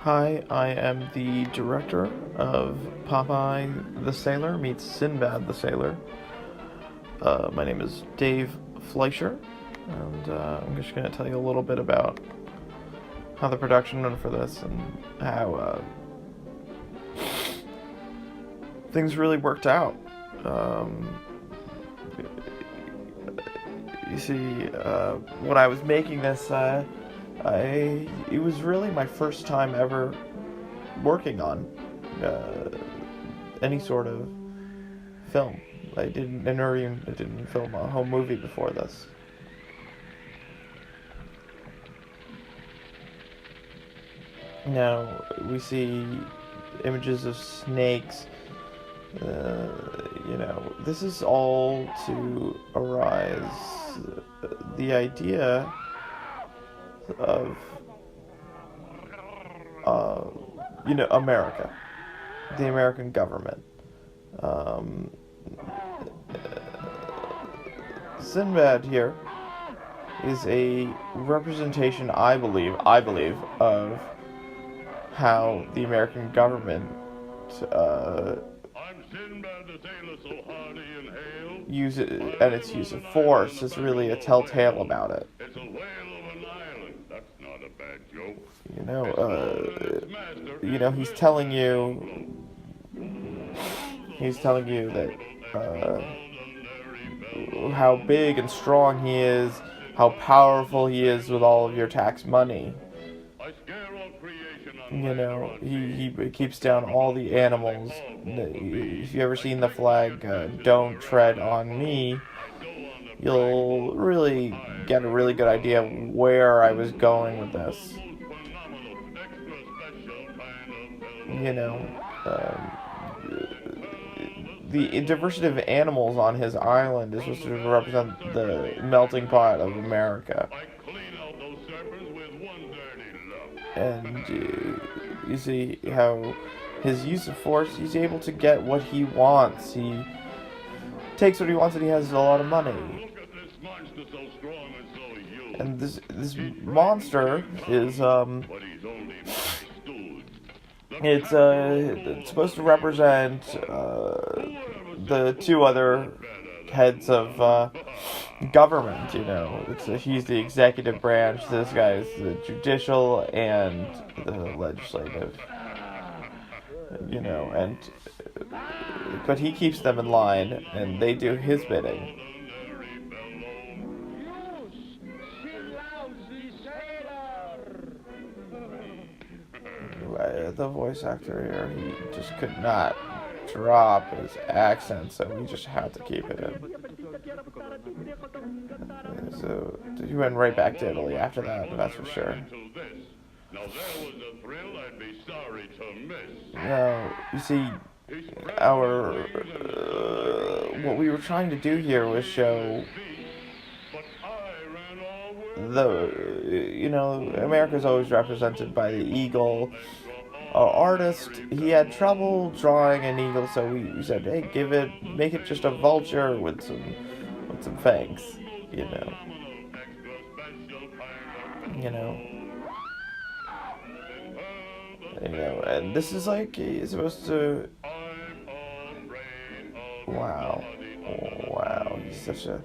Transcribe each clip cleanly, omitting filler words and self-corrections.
Hi, I am the director of Popeye the Sailor meets Sindbad the Sailor. My name is Dave Fleischer, and I'm just going to tell you a little bit about how the production went for this and how things really worked out. You see, when I was making this, it was really my first time ever working on any sort of film. I didn't film a home movie before this. Now we see images of snakes. This is all to arise the idea of America, the American government. Sindbad here is a representation, I believe, of how the American government uses, and its use of force is really a telltale about it. It's a whale of an island. That's not a bad joke. He's telling you that how big and strong he is, how powerful he is with all of your tax money. He keeps down all the animals. If you ever seen the flag, "Don't tread on me," you'll really get a really good idea of where I was going with this. The diversity of animals on his island is supposed to represent the melting pot of America. And you see how his use of force, he's able to get what he wants. He takes what he wants and he has a lot of money. And this monster is it's supposed to represent the two other heads of government. He's the executive branch. This guy is the judicial and the legislative. But he keeps them in line, and they do his bidding. The voice actor here, he just could not drop his accent, so we just had to keep it in. So he went right back to Italy after that, that's for sure. Now there was a thrill I'd be sorry to miss. Now, you see, what we were trying to do here was show America's always represented by the eagle. Our artist, he had trouble drawing an eagle, so we said, hey, make it just a vulture with some fangs, and this is like, he's supposed to, wow, he's such a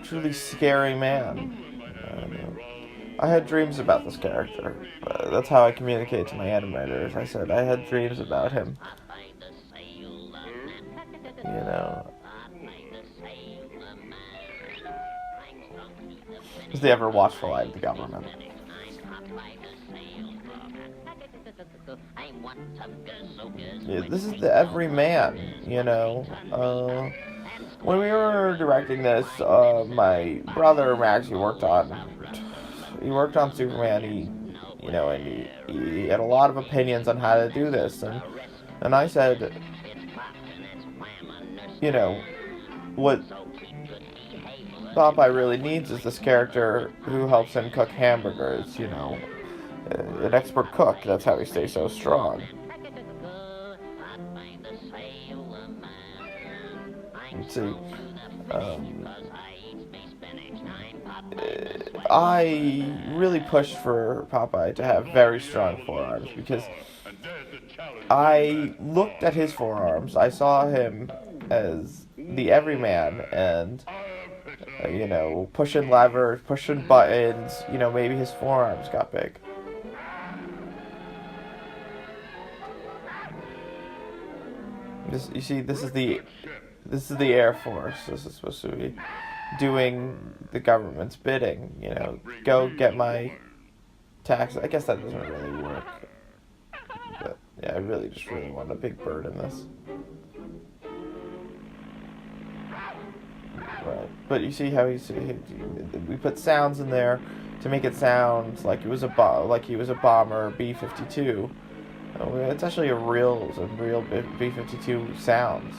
truly scary man. I had dreams about this character. That's how I communicate to my animators. I said I had dreams about him. Because they ever watched For Life, the government. Yeah, this is the everyman, when we were directing this, my brother Max, he worked on Superman. He had a lot of opinions on how to do this, and I said, what Popeye really needs is this character who helps him cook hamburgers, an expert cook. That's how he stays so strong. Let's see. I really pushed for Popeye to have very strong forearms because And there's the challenge. I looked at his forearms. I saw him as the everyman and, pushing levers, pushing buttons. Maybe his forearms got big. This is the Air Force. This is supposed to be doing the government's bidding. Go get my tax. I guess that doesn't really work. But yeah, I really just want a big bird in this. Right, but you see how we put sounds in there to make it sound like he was a bomber B-52. It's actually some real B-52 sounds.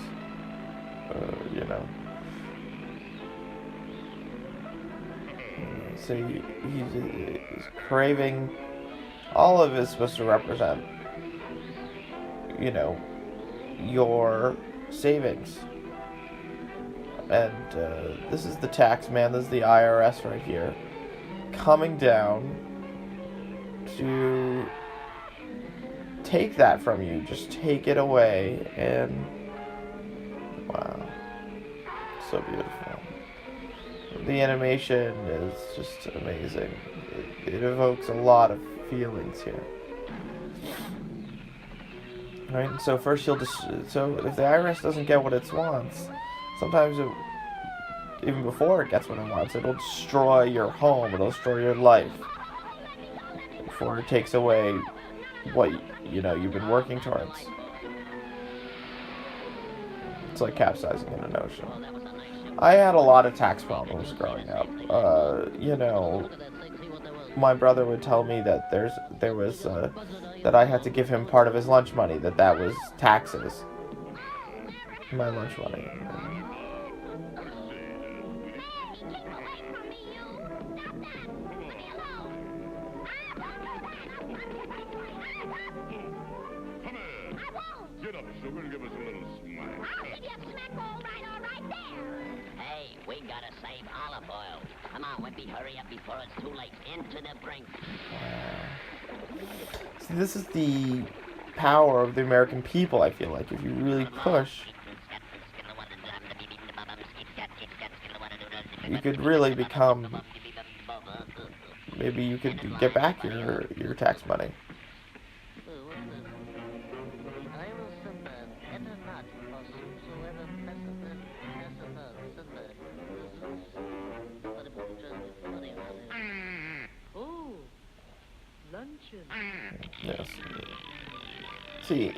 So he's craving. All of it is supposed to represent, your savings. And this is the tax man. This is the IRS right here, coming down to take that from you. Just take it away. And wow, so beautiful. The animation is just amazing. It evokes a lot of feelings here. Right? So first so if the IRS doesn't get what it wants, sometimes even before it gets what it wants, it'll destroy your home, it'll destroy your life before it takes away what you've been working towards. It's like capsizing in an ocean. I had a lot of tax problems growing up. My brother would tell me that there was that I had to give him part of his lunch money, that was taxes. My lunch money. Get up, sugar, and give us a little smack. I'll give you a smack all right there. Hey, we gotta save olive oil. Come on, Wimpy, hurry up before it's too late. Into the brink. See, this is the power of the American people, I feel like. If you really push, you could really become... Maybe you could get back your tax money. Yes. See,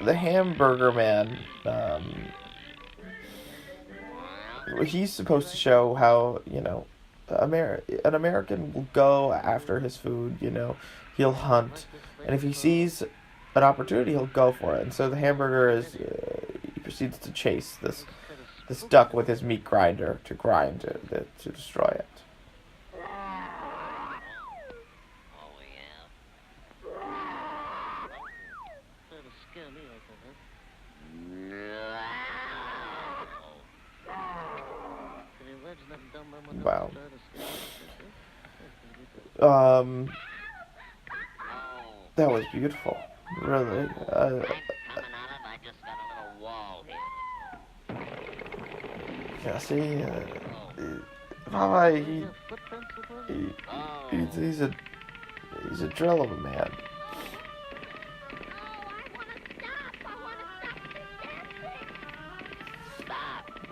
the hamburger man, he's supposed to show how, an American will go after his food, he'll hunt, and if he sees an opportunity, he'll go for it. And so the hamburger he proceeds to chase this duck with his meat grinder to destroy it. Wow. That was beautiful. Really. Yeah, see, Popeye, he's a drill of a man.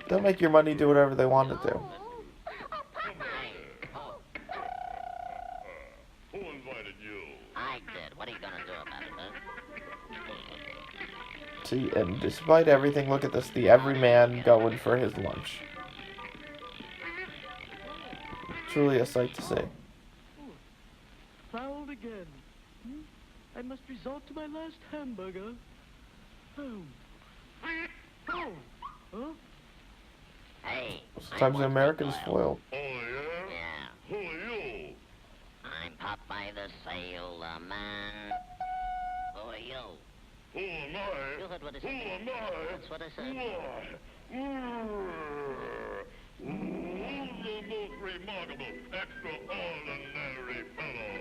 They'll make your money do whatever they want to do. Who invited you? I did. What are you gonna do about it, huh? See, and despite everything, look at this, the everyman going for his lunch. Truly a sight to see. Fouled again. I must resort to my last hamburger. Oh. Huh? Hey. Sometimes the American is foiled. Oh, yeah? Yeah. Who are you? I'm Popeye the Sailor Man. Who are you? Who am I? You heard what I said. Who am I? That's what I said. Why? most remarkable, extraordinary fellow.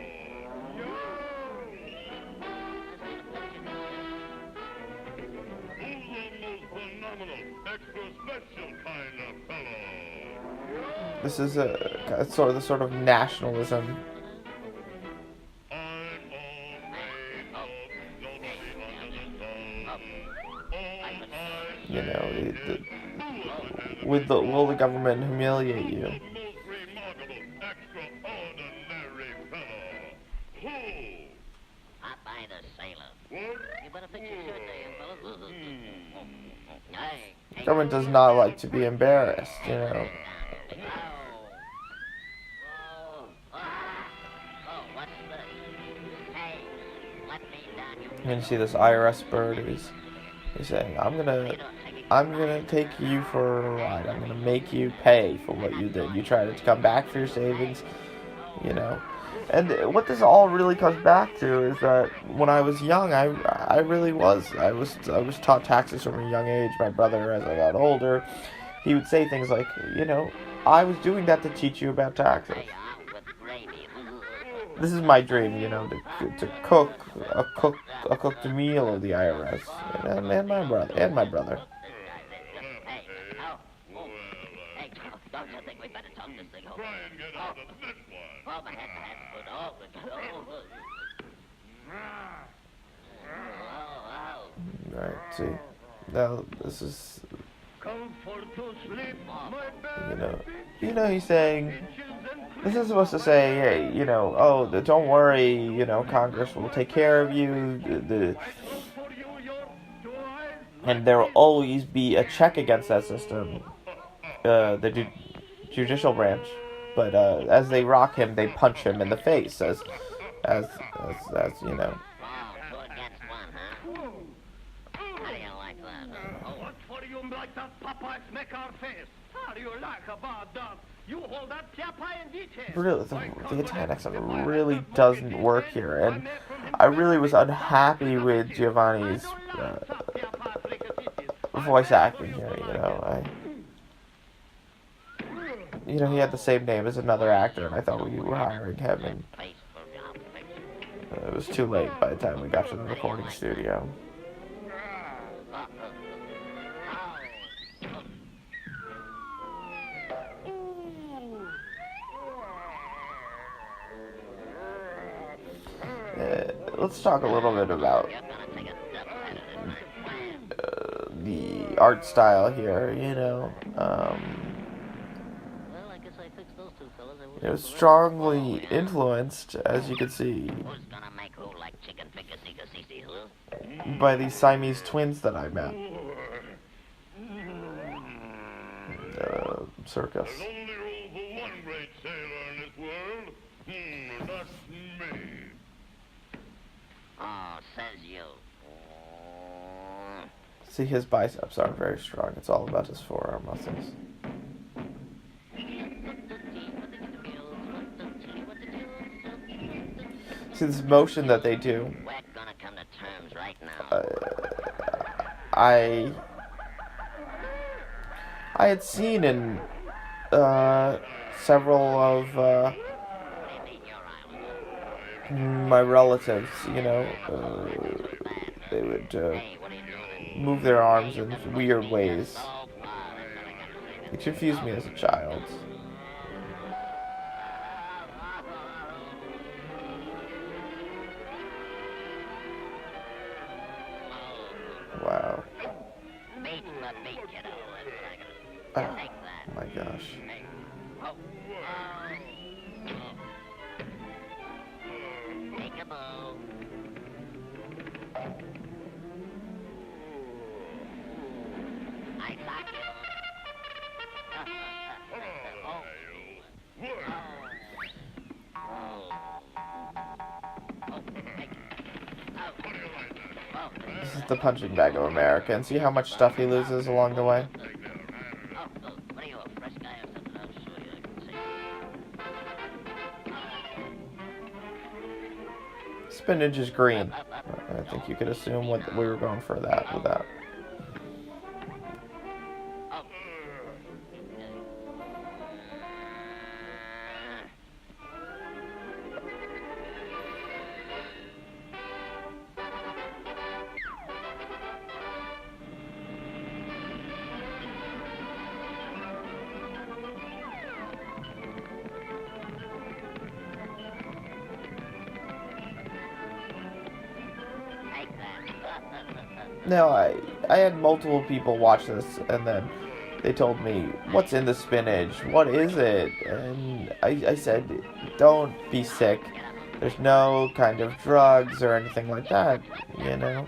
Who's the most phenomenal, extra special kind of fellow? This is a sort of nationalism. I'm all made of nobody under the sun. You know, will the government humiliate you? The most remarkable, extraordinary fellow. Who? Popeye the Sailor. What? You better fix your shirt there, fellas. Hey, hey. Government does not like to be embarrassed, you know. What's this? Hey, let me down, you. And you see this IRS bird. He's saying, I'm gonna take you for a ride. I'm gonna make you pay for what you did. You tried to come back for your savings, you know. And what this all really comes back to is that when I was young, I was taught taxes from a young age. My brother, as I got older, he would say things like, you know, I was doing that to teach you about taxes. This is my dream, you know, to cook a cooked meal of the IRS, and my brother. Hey, don't you think we better talk this thing over? Try and get out of this one. Oh, my head, Right, see, now this is, Come for to sleep, my you know, he's saying, this is supposed to say, hey, you know, oh, don't worry, you know, Congress will take care of you, and there will always be a check against that system, the judicial branch, but as they rock him, they punch him in the face, as you know. What do you like that Popeye smack our face? How do you like a bad dog? You hold that Popeye in detail. Really, the Italian accent really doesn't work here, and I really was unhappy with Giovanni's voice acting here. You know, he had the same name as another actor, and I thought we were hiring him, and it was too late by the time we got to the recording studio. Let's talk a little bit about the art style here, you know. It was strongly influenced, as you can see, by these Siamese twins that I met. Circus. There's only room for one great sailor in this world. That's me. Oh, says you. See, his biceps are very strong. It's all about his forearm muscles. See this motion that they do. We're gonna come to terms right now. I had seen in several of my relatives, you know, they would move their arms in weird ways. It confused me as a child. Wow. Oh my gosh. This is the punching bag of America, and see how much stuff he loses along the way? Spinach is green. I think you could assume what we were going for with that. No, I had multiple people watch this, and then they told me, what's in the spinach? What is it? And I said, don't be sick. There's no kind of drugs or anything like that, you know?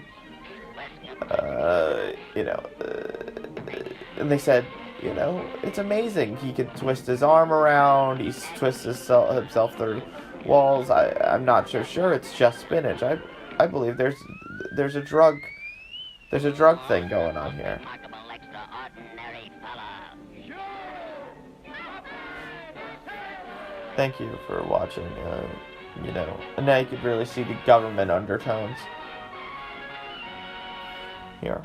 And they said, it's amazing. He can twist his arm around, he twists himself through walls. I'm not so sure it's just spinach. I believe there's a drug thing going on here. Thank you for watching. And now you could really see the government undertones here.